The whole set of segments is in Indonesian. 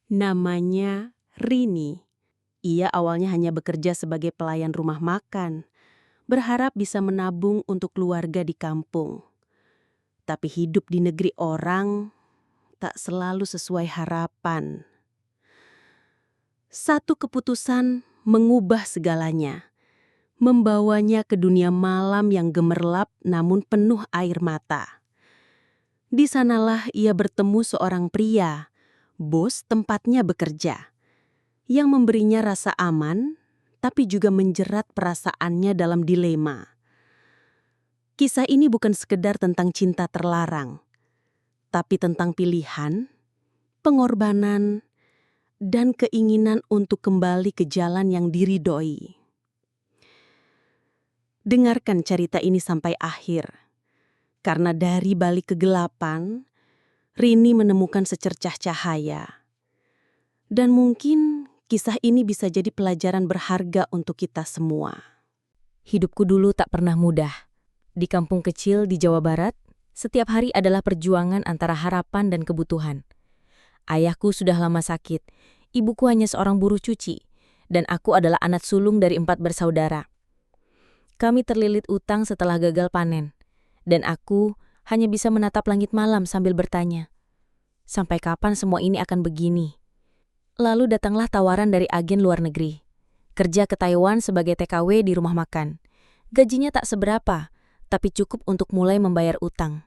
Namanya Rini. Ia awalnya hanya bekerja sebagai pelayan rumah makan, berharap bisa menabung untuk keluarga di kampung. Tapi hidup di negeri orang tak selalu sesuai harapan. Satu keputusan mengubah segalanya, membawanya ke dunia malam yang gemerlap namun penuh air mata. Di sanalah ia bertemu seorang pria, bos tempatnya bekerja, yang memberinya rasa aman, tapi juga menjerat perasaannya dalam dilema. Kisah ini bukan sekedar tentang cinta terlarang, tapi tentang pilihan, pengorbanan, dan keinginan untuk kembali ke jalan yang diridhoi. Dengarkan cerita ini sampai akhir, karena dari balik kegelapan, Rini menemukan secercah cahaya. Dan mungkin kisah ini bisa jadi pelajaran berharga untuk kita semua. Hidupku dulu tak pernah mudah. Di kampung kecil di Jawa Barat, setiap hari adalah perjuangan antara harapan dan kebutuhan. Ayahku sudah lama sakit, ibuku hanya seorang buruh cuci, dan aku adalah anak sulung dari 4 bersaudara. Kami terlilit utang setelah gagal panen, dan aku hanya bisa menatap langit malam sambil bertanya, sampai kapan semua ini akan begini? Lalu datanglah tawaran dari agen luar negeri. Kerja ke Taiwan sebagai TKW di rumah makan. Gajinya tak seberapa, tapi cukup untuk mulai membayar utang.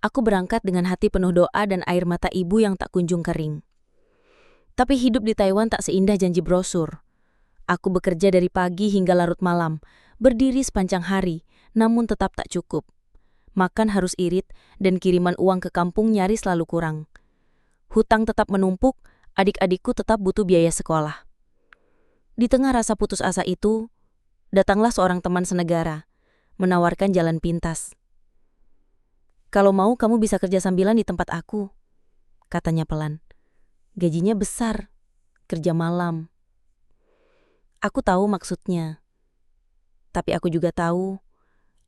Aku berangkat dengan hati penuh doa dan air mata ibu yang tak kunjung kering. Tapi hidup di Taiwan tak seindah janji brosur. Aku bekerja dari pagi hingga larut malam, berdiri sepanjang hari, namun tetap tak cukup. Makan harus irit, dan kiriman uang ke kampung nyaris selalu kurang. Hutang tetap menumpuk, adik-adikku tetap butuh biaya sekolah. Di tengah rasa putus asa itu, datanglah seorang teman senegara, menawarkan jalan pintas. "Kalau mau kamu bisa kerja sambilan di tempat aku," katanya pelan. "Gajinya besar, kerja malam." Aku tahu maksudnya, tapi aku juga tahu,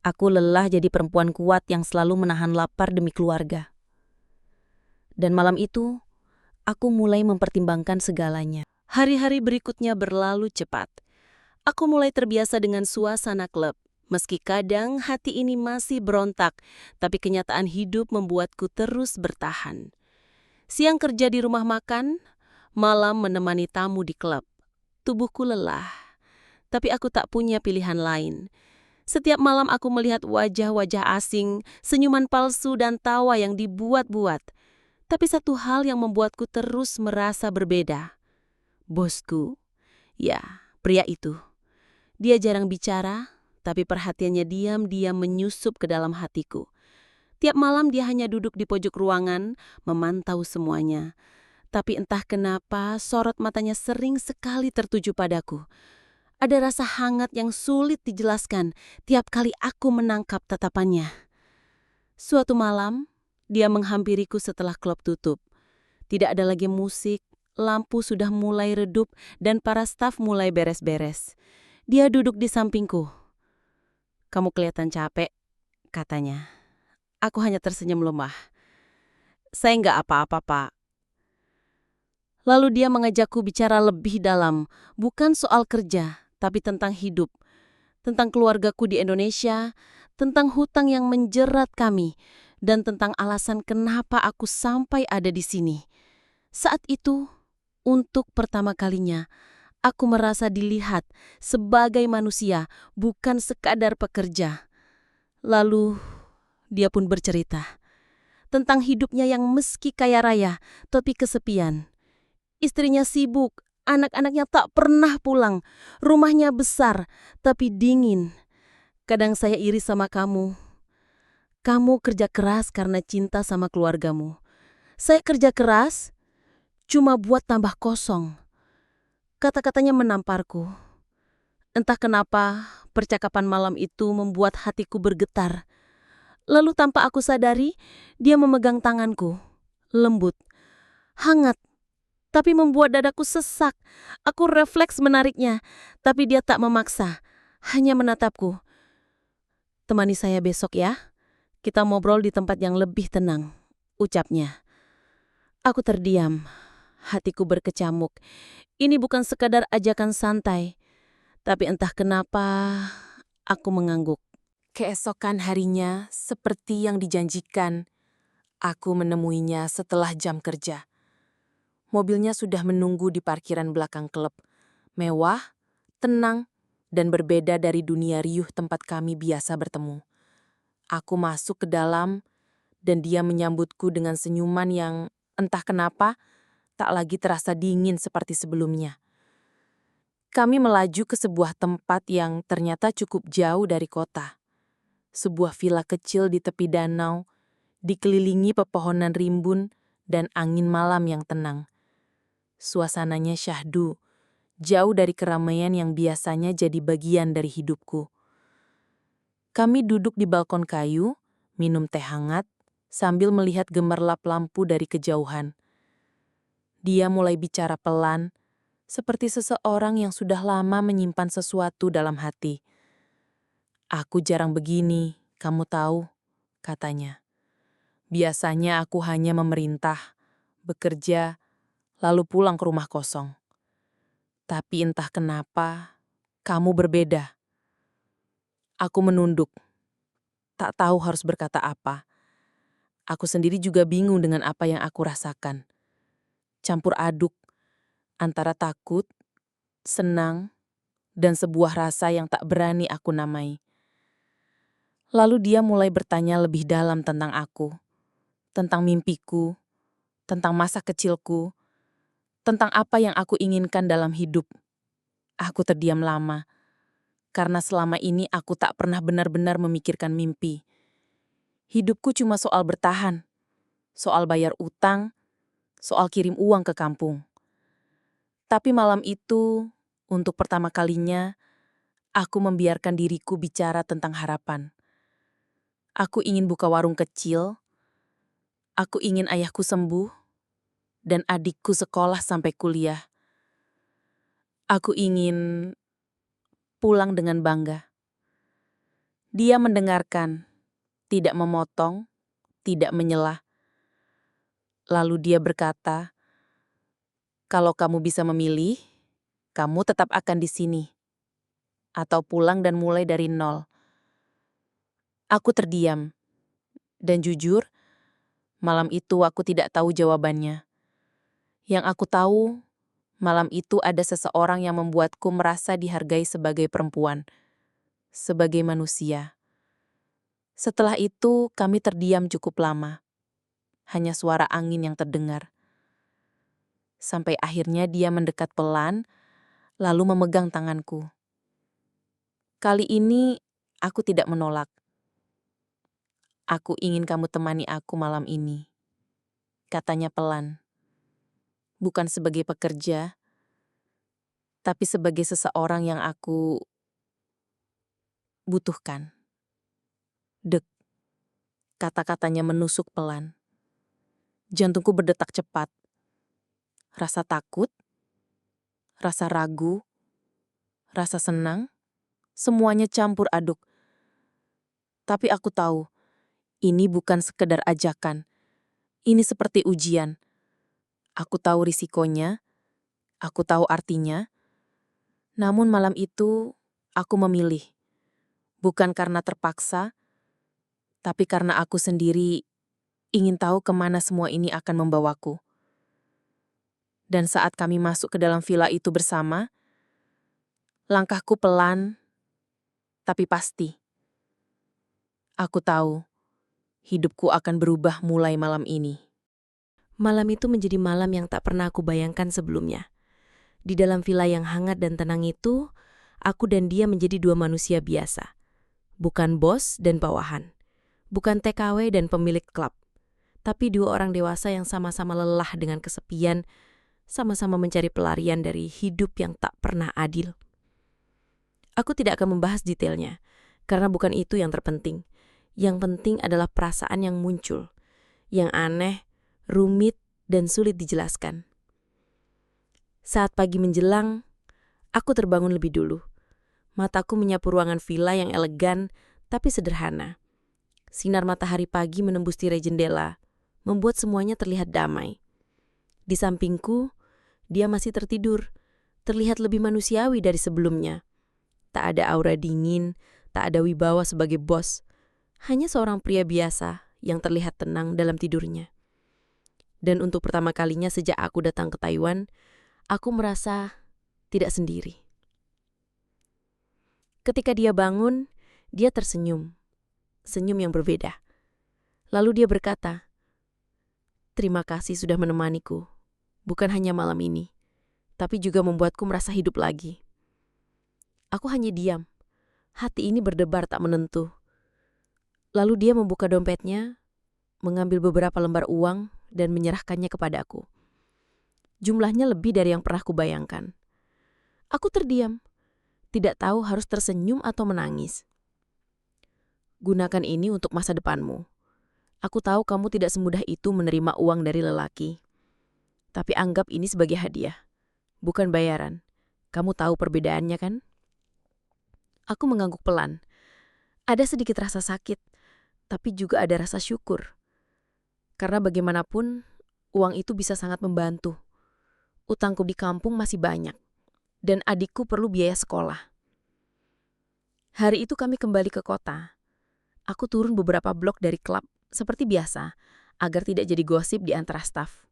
aku lelah jadi perempuan kuat yang selalu menahan lapar demi keluarga. Dan malam itu, aku mulai mempertimbangkan segalanya. Hari-hari berikutnya berlalu cepat. Aku mulai terbiasa dengan suasana klub. Meski kadang hati ini masih berontak, tapi kenyataan hidup membuatku terus bertahan. Siang kerja di rumah makan, malam menemani tamu di klub. Tubuhku lelah, tapi aku tak punya pilihan lain. Setiap malam aku melihat wajah-wajah asing, senyuman palsu dan tawa yang dibuat-buat. Tapi satu hal yang membuatku terus merasa berbeda. Bosku, ya, pria itu. Dia jarang bicara, tapi perhatiannya diam-diam menyusup ke dalam hatiku. Tiap malam dia hanya duduk di pojok ruangan, memantau semuanya. Tapi entah kenapa, sorot matanya sering sekali tertuju padaku. Ada rasa hangat yang sulit dijelaskan tiap kali aku menangkap tatapannya. Suatu malam, dia menghampiriku setelah klub tutup. Tidak ada lagi musik, lampu sudah mulai redup, dan para staf mulai beres-beres. Dia duduk di sampingku. "Kamu kelihatan capek," katanya. Aku hanya tersenyum lemah. "Saya nggak apa-apa, Pak." Lalu dia mengajakku bicara lebih dalam, bukan soal kerja, tapi tentang hidup. Tentang keluargaku di Indonesia, tentang hutang yang menjerat kami, dan tentang alasan kenapa aku sampai ada di sini. Saat itu, untuk pertama kalinya, aku merasa dilihat sebagai manusia, bukan sekadar pekerja. Lalu, dia pun bercerita tentang hidupnya yang meski kaya raya, tapi kesepian. Istrinya sibuk, anak-anaknya tak pernah pulang, rumahnya besar, tapi dingin. "Kadang saya iri sama kamu. Kamu kerja keras karena cinta sama keluargamu. Saya kerja keras cuma buat tambah kosong." Kata-katanya menamparku. Entah kenapa, percakapan malam itu membuat hatiku bergetar. Lalu tanpa aku sadari, dia memegang tanganku. Lembut, hangat, tapi membuat dadaku sesak. Aku refleks menariknya, tapi dia tak memaksa, hanya menatapku. "Temani saya besok ya. Kita ngobrol di tempat yang lebih tenang," ucapnya. Aku terdiam. Hatiku berkecamuk. Ini bukan sekadar ajakan santai, tapi entah kenapa aku mengangguk. Keesokan harinya, seperti yang dijanjikan, aku menemuinya setelah jam kerja. Mobilnya sudah menunggu di parkiran belakang klub. Mewah, tenang, dan berbeda dari dunia riuh tempat kami biasa bertemu. Aku masuk ke dalam, dan dia menyambutku dengan senyuman yang, entah kenapa, tak lagi terasa dingin seperti sebelumnya. Kami melaju ke sebuah tempat yang ternyata cukup jauh dari kota. Sebuah villa kecil di tepi danau, dikelilingi pepohonan rimbun dan angin malam yang tenang. Suasananya syahdu, jauh dari keramaian yang biasanya jadi bagian dari hidupku. Kami duduk di balkon kayu, minum teh hangat, sambil melihat gemerlap lampu dari kejauhan. Dia mulai bicara pelan, seperti seseorang yang sudah lama menyimpan sesuatu dalam hati. "Aku jarang begini, kamu tahu," katanya. "Biasanya aku hanya memerintah, bekerja, lalu pulang ke rumah kosong. Tapi entah kenapa, kamu berbeda." Aku menunduk, tak tahu harus berkata apa. Aku sendiri juga bingung dengan apa yang aku rasakan. Campur aduk antara takut, senang, dan sebuah rasa yang tak berani aku namai. Lalu dia mulai bertanya lebih dalam tentang aku, tentang mimpiku, tentang masa kecilku, tentang apa yang aku inginkan dalam hidup. Aku terdiam lama, karena selama ini aku tak pernah benar-benar memikirkan mimpi. Hidupku cuma soal bertahan, soal bayar utang, soal kirim uang ke kampung. Tapi malam itu, untuk pertama kalinya, aku membiarkan diriku bicara tentang harapan. Aku ingin buka warung kecil, aku ingin ayahku sembuh, dan adikku sekolah sampai kuliah. Aku ingin pulang dengan bangga. Dia mendengarkan, tidak memotong, tidak menyela. Lalu dia berkata, "Kalau kamu bisa memilih, kamu tetap akan di sini, atau pulang dan mulai dari nol." Aku terdiam, dan jujur, malam itu aku tidak tahu jawabannya. Yang aku tahu, malam itu ada seseorang yang membuatku merasa dihargai sebagai perempuan, sebagai manusia. Setelah itu, kami terdiam cukup lama. Hanya suara angin yang terdengar. Sampai akhirnya dia mendekat pelan, lalu memegang tanganku. Kali ini, aku tidak menolak. "Aku ingin kamu temani aku malam ini," katanya pelan. "Bukan sebagai pekerja, tapi sebagai seseorang yang aku butuhkan." Dek, kata-katanya menusuk pelan. Jantungku berdetak cepat. Rasa takut, rasa ragu, rasa senang, semuanya campur aduk. Tapi aku tahu, ini bukan sekedar ajakan. Ini seperti ujian. Aku tahu risikonya, aku tahu artinya. Namun malam itu, aku memilih. Bukan karena terpaksa, tapi karena aku sendiri ingin tahu kemana semua ini akan membawaku. Dan saat kami masuk ke dalam villa itu bersama, langkahku pelan, tapi pasti. Aku tahu, hidupku akan berubah mulai malam ini. Malam itu menjadi malam yang tak pernah aku bayangkan sebelumnya. Di dalam villa yang hangat dan tenang itu, aku dan dia menjadi dua manusia biasa. Bukan bos dan bawahan. Bukan TKW dan pemilik klub. Tapi dua orang dewasa yang sama-sama lelah dengan kesepian, sama-sama mencari pelarian dari hidup yang tak pernah adil. Aku tidak akan membahas detailnya, karena bukan itu yang terpenting. Yang penting adalah perasaan yang muncul, yang aneh, rumit, dan sulit dijelaskan. Saat pagi menjelang, aku terbangun lebih dulu. Mataku menyapu ruangan villa yang elegan, tapi sederhana. Sinar matahari pagi menembus tirai jendela, membuat semuanya terlihat damai. Di sampingku, Dia masih tertidur, terlihat lebih manusiawi dari sebelumnya. Tak ada aura dingin, tak ada wibawa sebagai bos. Hanya seorang pria biasa yang terlihat tenang dalam tidurnya. Dan untuk pertama kalinya sejak aku datang ke Taiwan, aku merasa tidak sendiri. Ketika dia bangun, dia tersenyum. Senyum yang berbeda. Lalu dia berkata, "Terima kasih sudah menemaniku. Bukan hanya malam ini, tapi juga membuatku merasa hidup lagi." Aku hanya diam. Hati ini berdebar tak menentu. Lalu dia membuka dompetnya, mengambil beberapa lembar uang dan menyerahkannya kepadaku. Jumlahnya lebih dari yang pernah kubayangkan. Aku terdiam, tidak tahu harus tersenyum atau menangis. "Gunakan ini untuk masa depanmu. Aku tahu kamu tidak semudah itu menerima uang dari lelaki. Tapi anggap ini sebagai hadiah, bukan bayaran. Kamu tahu perbedaannya kan?" Aku mengangguk pelan. Ada sedikit rasa sakit, tapi juga ada rasa syukur. Karena bagaimanapun, uang itu bisa sangat membantu. Utangku di kampung masih banyak, dan adikku perlu biaya sekolah. Hari itu kami kembali ke kota. Aku turun beberapa blok dari klub, seperti biasa, agar tidak jadi gosip di antara staf.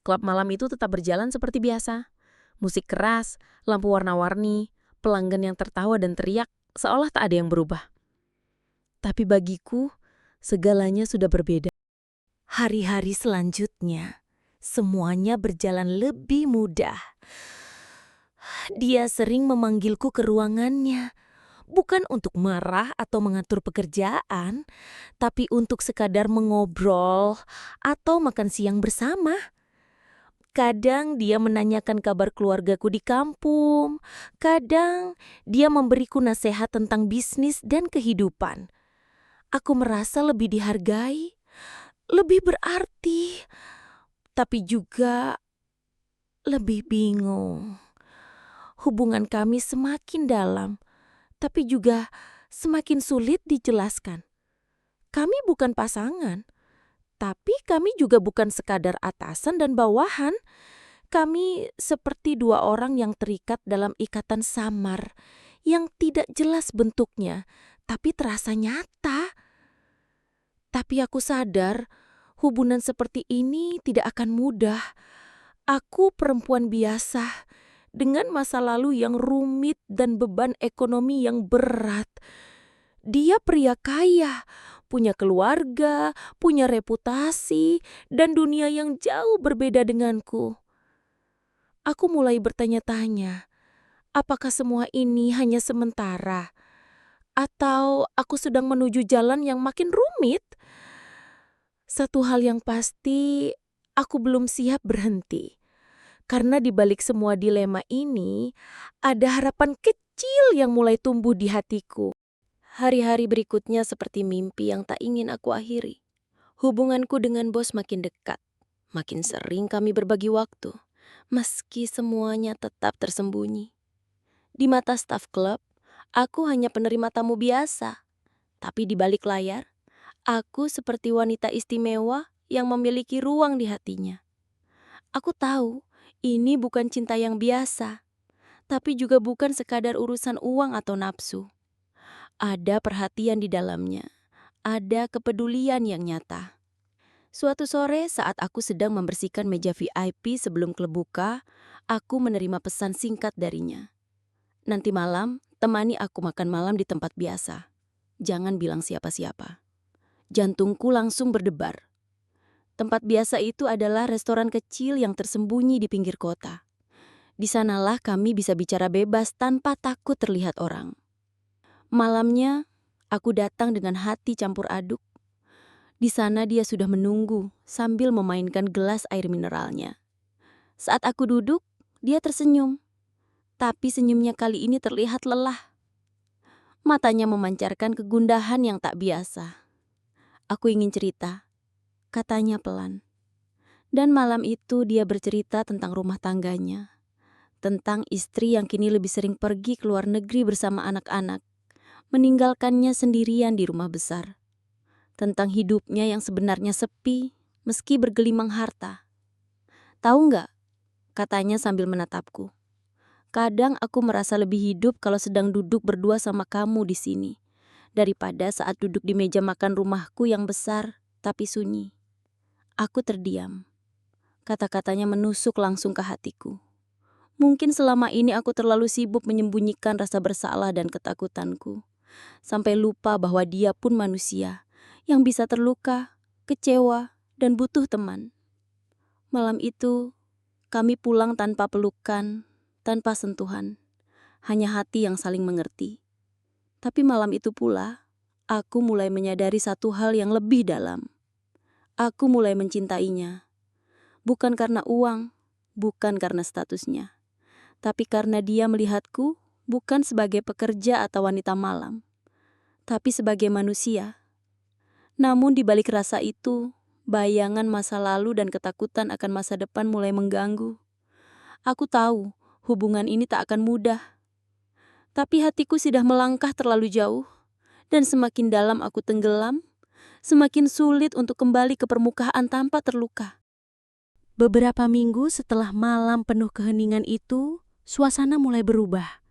Klub malam itu tetap berjalan seperti biasa. Musik keras, lampu warna-warni, pelanggan yang tertawa dan teriak, seolah tak ada yang berubah. Tapi bagiku, segalanya sudah berbeda. Hari-hari selanjutnya, semuanya berjalan lebih mudah. Dia sering memanggilku ke ruangannya, bukan untuk marah atau mengatur pekerjaan, tapi untuk sekadar mengobrol atau makan siang bersama. Kadang dia menanyakan kabar keluargaku di kampung, kadang dia memberiku nasihat tentang bisnis dan kehidupan. Aku merasa lebih dihargai, lebih berarti, tapi juga lebih bingung. Hubungan kami semakin dalam, tapi juga semakin sulit dijelaskan. Kami bukan pasangan, tapi kami juga bukan sekadar atasan dan bawahan. Kami seperti dua orang yang terikat dalam ikatan samar, yang tidak jelas bentuknya, tapi terasa nyata. Tapi aku sadar, hubungan seperti ini tidak akan mudah. Aku perempuan biasa, dengan masa lalu yang rumit dan beban ekonomi yang berat. Dia pria kaya, punya keluarga, punya reputasi, dan dunia yang jauh berbeda denganku. Aku mulai bertanya-tanya, apakah semua ini hanya sementara? Atau aku sedang menuju jalan yang makin rumit? Satu hal yang pasti, aku belum siap berhenti. Karena di balik semua dilema ini, ada harapan kecil yang mulai tumbuh di hatiku. Hari-hari berikutnya seperti mimpi yang tak ingin aku akhiri. Hubunganku dengan bos makin dekat. Makin sering kami berbagi waktu, meski semuanya tetap tersembunyi. Di mata staf klub, aku hanya penerima tamu biasa. Tapi di balik layar, aku seperti wanita istimewa yang memiliki ruang di hatinya. Aku tahu, ini bukan cinta yang biasa, tapi juga bukan sekadar urusan uang atau nafsu. Ada perhatian di dalamnya, ada kepedulian yang nyata. Suatu sore saat aku sedang membersihkan meja VIP sebelum klub buka, aku menerima pesan singkat darinya. "Nanti malam, temani aku makan malam di tempat biasa. Jangan bilang siapa-siapa." Jantungku langsung berdebar. Tempat biasa itu adalah restoran kecil yang tersembunyi di pinggir kota. Di sanalah kami bisa bicara bebas tanpa takut terlihat orang. Malamnya, aku datang dengan hati campur aduk. Di sana dia sudah menunggu sambil memainkan gelas air mineralnya. Saat aku duduk, dia tersenyum. Tapi senyumnya kali ini terlihat lelah. Matanya memancarkan kegundahan yang tak biasa. "Aku ingin cerita," katanya pelan. Dan malam itu dia bercerita tentang rumah tangganya. Tentang istri yang kini lebih sering pergi ke luar negeri bersama anak-anak, meninggalkannya sendirian di rumah besar. Tentang hidupnya yang sebenarnya sepi, meski bergelimang harta. Tahu nggak, katanya sambil menatapku. Kadang aku merasa lebih hidup kalau sedang duduk berdua sama kamu di sini, daripada saat duduk di meja makan rumahku yang besar tapi sunyi. Aku terdiam. Kata-katanya menusuk langsung ke hatiku. Mungkin selama ini aku terlalu sibuk menyembunyikan rasa bersalah dan ketakutanku, sampai lupa bahwa dia pun manusia yang bisa terluka, kecewa, dan butuh teman. Malam itu, kami pulang tanpa pelukan, tanpa sentuhan, hanya hati yang saling mengerti. Tapi malam itu pula, aku mulai menyadari satu hal yang lebih dalam. Aku mulai mencintainya, bukan karena uang, bukan karena statusnya, tapi karena dia melihatku bukan sebagai pekerja atau wanita malam, tapi sebagai manusia. Namun di balik rasa itu, bayangan masa lalu dan ketakutan akan masa depan mulai mengganggu. Aku tahu hubungan ini tak akan mudah, tapi hatiku sudah melangkah terlalu jauh, dan semakin dalam aku tenggelam, semakin sulit untuk kembali ke permukaan tanpa terluka. Beberapa minggu setelah malam penuh keheningan itu, suasana mulai berubah.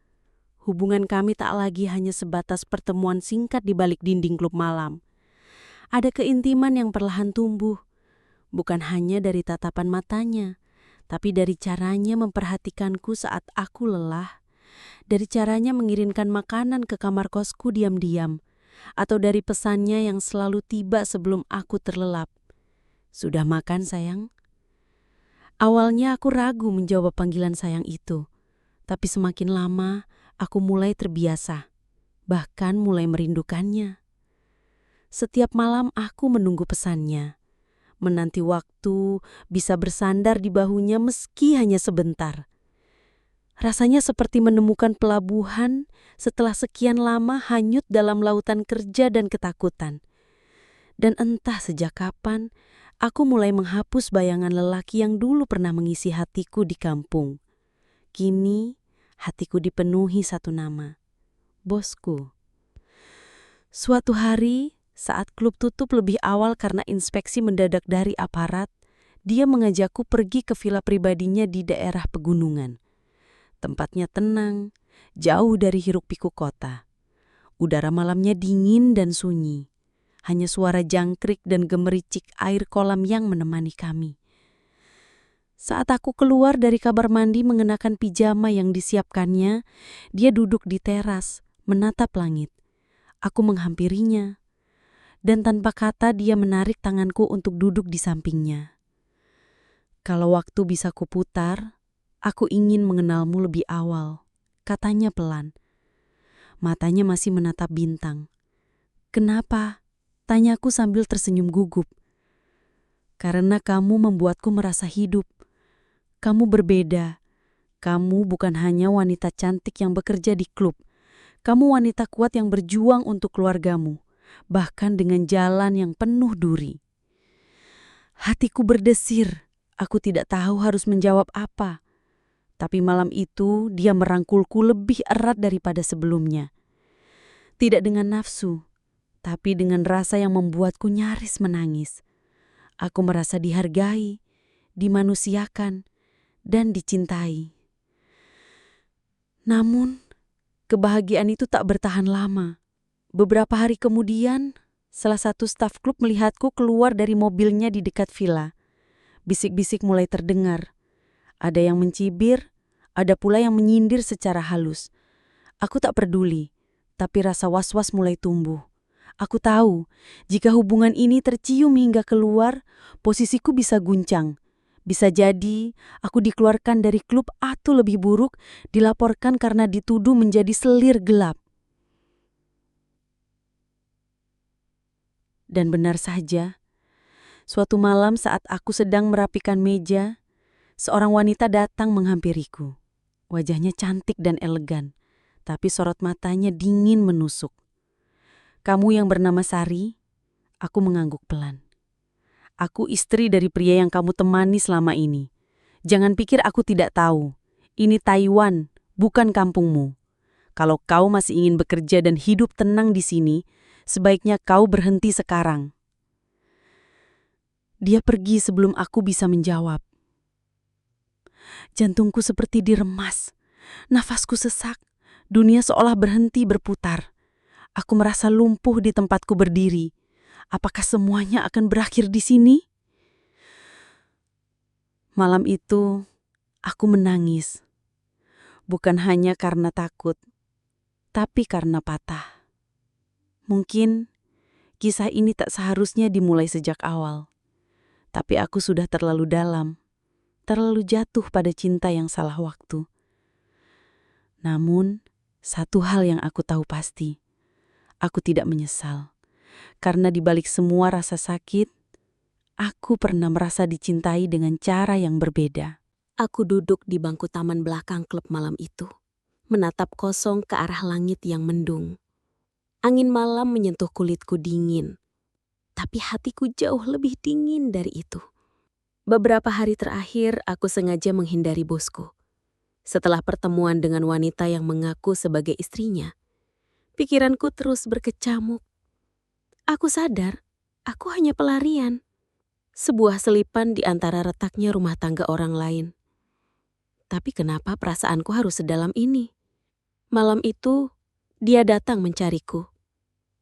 Hubungan kami tak lagi hanya sebatas pertemuan singkat di balik dinding klub malam. Ada keintiman yang perlahan tumbuh, bukan hanya dari tatapan matanya, tapi dari caranya memperhatikanku saat aku lelah, dari caranya mengirimkan makanan ke kamar kosku diam-diam, atau dari pesannya yang selalu tiba sebelum aku terlelap. "Sudah makan, sayang?" Awalnya aku ragu menjawab panggilan sayang itu, tapi semakin lama aku mulai terbiasa, bahkan mulai merindukannya. Setiap malam aku menunggu pesannya, menanti waktu bisa bersandar di bahunya meski hanya sebentar. Rasanya seperti menemukan pelabuhan setelah sekian lama hanyut dalam lautan kerja dan ketakutan. Dan entah sejak kapan, aku mulai menghapus bayangan lelaki yang dulu pernah mengisi hatiku di kampung. Kini, hatiku dipenuhi satu nama, bosku. Suatu hari, saat klub tutup lebih awal karena inspeksi mendadak dari aparat, dia mengajakku pergi ke villa pribadinya di daerah pegunungan. Tempatnya tenang, jauh dari hiruk-pikuk kota. Udara malamnya dingin dan sunyi. Hanya suara jangkrik dan gemericik air kolam yang menemani kami. Saat aku keluar dari kamar mandi mengenakan pijama yang disiapkannya, dia duduk di teras, menatap langit. Aku menghampirinya, dan tanpa kata dia menarik tanganku untuk duduk di sampingnya. "Kalau waktu bisa kuputar, aku ingin mengenalmu lebih awal," katanya pelan. Matanya masih menatap bintang. "Kenapa?" tanyaku sambil tersenyum gugup. "Karena kamu membuatku merasa hidup. Kamu berbeda. Kamu bukan hanya wanita cantik yang bekerja di klub. Kamu wanita kuat yang berjuang untuk keluargamu, bahkan dengan jalan yang penuh duri." Hatiku berdesir. Aku tidak tahu harus menjawab apa. Tapi malam itu dia merangkulku lebih erat daripada sebelumnya. Tidak dengan nafsu, tapi dengan rasa yang membuatku nyaris menangis. Aku merasa dihargai, dimanusiakan, dan dicintai. Namun, kebahagiaan itu tak bertahan lama. Beberapa hari kemudian, salah satu staf klub melihatku keluar dari mobilnya di dekat villa. Bisik-bisik mulai terdengar. Ada yang mencibir, ada pula yang menyindir secara halus. Aku tak peduli, tapi rasa was-was mulai tumbuh. Aku tahu, jika hubungan ini tercium hingga keluar, posisiku bisa guncang. Bisa jadi, aku dikeluarkan dari klub atau lebih buruk, dilaporkan karena dituduh menjadi selir gelap. Dan benar saja, suatu malam saat aku sedang merapikan meja, seorang wanita datang menghampiriku. Wajahnya cantik dan elegan, tapi sorot matanya dingin menusuk. "Kamu yang bernama Sari?" Aku mengangguk pelan. "Aku istri dari pria yang kamu temani selama ini. Jangan pikir aku tidak tahu. Ini Taiwan, bukan kampungmu. Kalau kau masih ingin bekerja dan hidup tenang di sini, sebaiknya kau berhenti sekarang." Dia pergi sebelum aku bisa menjawab. Jantungku seperti diremas. Nafasku sesak. Dunia seolah berhenti berputar. Aku merasa lumpuh di tempatku berdiri. Apakah semuanya akan berakhir di sini? Malam itu, aku menangis. Bukan hanya karena takut, tapi karena patah. Mungkin kisah ini tak seharusnya dimulai sejak awal. Tapi aku sudah terlalu dalam, terlalu jatuh pada cinta yang salah waktu. Namun, satu hal yang aku tahu pasti, aku tidak menyesal. Karena di balik semua rasa sakit, aku pernah merasa dicintai dengan cara yang berbeda. Aku duduk di bangku taman belakang klub malam itu, menatap kosong ke arah langit yang mendung. Angin malam menyentuh kulitku dingin, tapi hatiku jauh lebih dingin dari itu. Beberapa hari terakhir, aku sengaja menghindari bosku. Setelah pertemuan dengan wanita yang mengaku sebagai istrinya, pikiranku terus berkecamuk. Aku sadar, aku hanya pelarian. Sebuah selipan di antara retaknya rumah tangga orang lain. Tapi kenapa perasaanku harus sedalam ini? Malam itu, dia datang mencariku.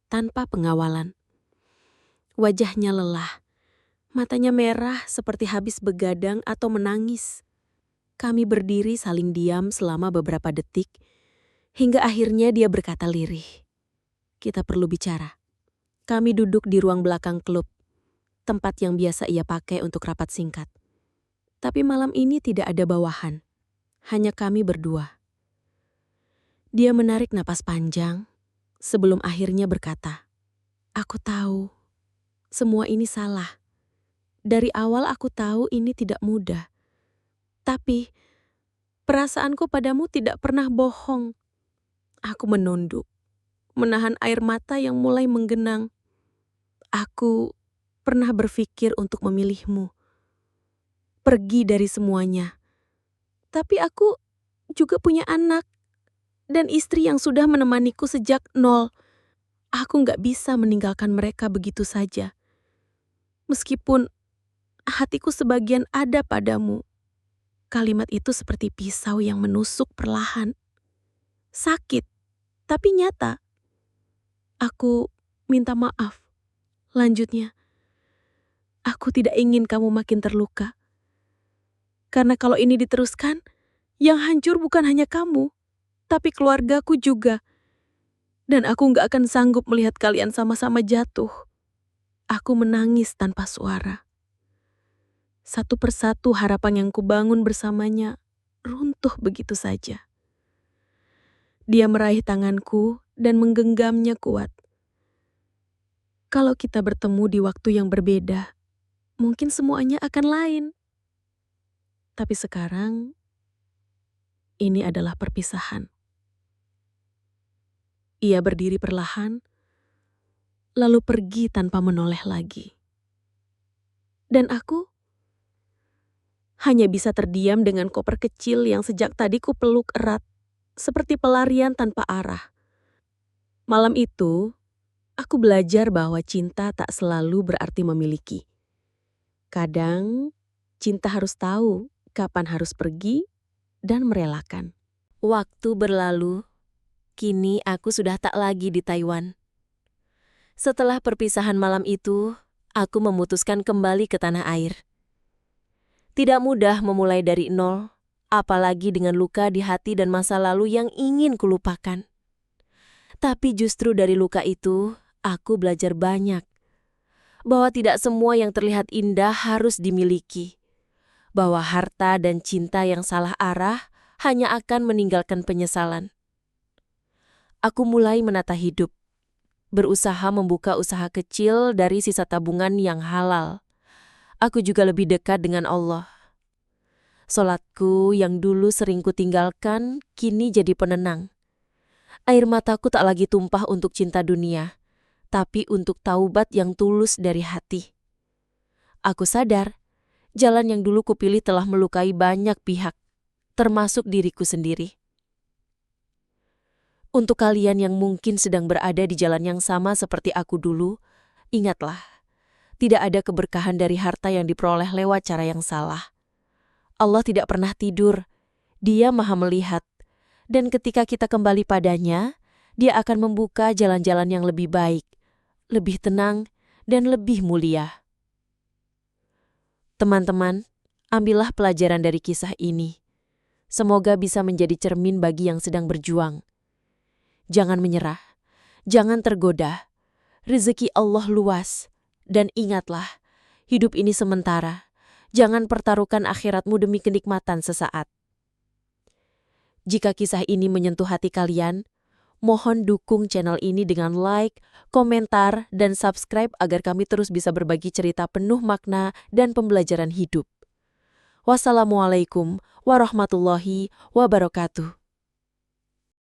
Tanpa pengawalan. Wajahnya lelah. Matanya merah seperti habis begadang atau menangis. Kami berdiri saling diam selama beberapa detik, hingga akhirnya dia berkata lirih. Kita perlu bicara. Kami duduk di ruang belakang klub, tempat yang biasa ia pakai untuk rapat singkat. Tapi malam ini tidak ada bawahan, hanya kami berdua. Dia menarik napas panjang, sebelum akhirnya berkata, "Aku tahu, semua ini salah. Dari awal aku tahu ini tidak mudah. Tapi, perasaanku padamu tidak pernah bohong." Aku menunduk, menahan air mata yang mulai menggenang. Aku pernah berpikir untuk memilihmu. Pergi dari semuanya. Tapi aku juga punya anak dan istri yang sudah menemaniku sejak nol. Aku gak bisa meninggalkan mereka begitu saja. Meskipun hatiku sebagian ada padamu. Kalimat itu seperti pisau yang menusuk perlahan. Sakit, tapi nyata. Aku minta maaf. Lanjutnya, aku tidak ingin kamu makin terluka. Karena kalau ini diteruskan, yang hancur bukan hanya kamu, tapi keluargaku juga. Dan aku gak akan sanggup melihat kalian sama-sama jatuh. Aku menangis tanpa suara. Satu persatu harapan yang kubangun bersamanya runtuh begitu saja. Dia meraih tanganku dan menggenggamnya kuat. Kalau kita bertemu di waktu yang berbeda, mungkin semuanya akan lain. Tapi sekarang, ini adalah perpisahan. Ia berdiri perlahan, lalu pergi tanpa menoleh lagi. Dan aku hanya bisa terdiam dengan koper kecil yang sejak tadi kupeluk erat, seperti pelarian tanpa arah. Malam itu, aku belajar bahwa cinta tak selalu berarti memiliki. Kadang, cinta harus tahu kapan harus pergi dan merelakan. Waktu berlalu, kini aku sudah tak lagi di Taiwan. Setelah perpisahan malam itu, aku memutuskan kembali ke tanah air. Tidak mudah memulai dari nol, apalagi dengan luka di hati dan masa lalu yang ingin kulupakan. Tapi justru dari luka itu, aku belajar banyak. Bahwa tidak semua yang terlihat indah harus dimiliki. Bahwa harta dan cinta yang salah arah hanya akan meninggalkan penyesalan. Aku mulai menata hidup. Berusaha membuka usaha kecil dari sisa tabungan yang halal. Aku juga lebih dekat dengan Allah. Solatku yang dulu sering kutinggalkan, kini jadi penenang. Air mataku tak lagi tumpah untuk cinta dunia, tapi untuk taubat yang tulus dari hati. Aku sadar, jalan yang dulu kupilih telah melukai banyak pihak, termasuk diriku sendiri. Untuk kalian yang mungkin sedang berada di jalan yang sama seperti aku dulu, ingatlah, tidak ada keberkahan dari harta yang diperoleh lewat cara yang salah. Allah tidak pernah tidur. Dia Maha melihat. Dan ketika kita kembali padanya, Dia akan membuka jalan-jalan yang lebih baik, lebih tenang, dan lebih mulia. Teman-teman, ambillah pelajaran dari kisah ini. Semoga bisa menjadi cermin bagi yang sedang berjuang. Jangan menyerah, jangan tergoda. Rezeki Allah luas. Dan ingatlah, hidup ini sementara. Jangan pertaruhkan akhiratmu demi kenikmatan sesaat. Jika kisah ini menyentuh hati kalian, mohon dukung channel ini dengan like, komentar, dan subscribe agar kami terus bisa berbagi cerita penuh makna dan pembelajaran hidup. Wassalamualaikum warahmatullahi wabarakatuh.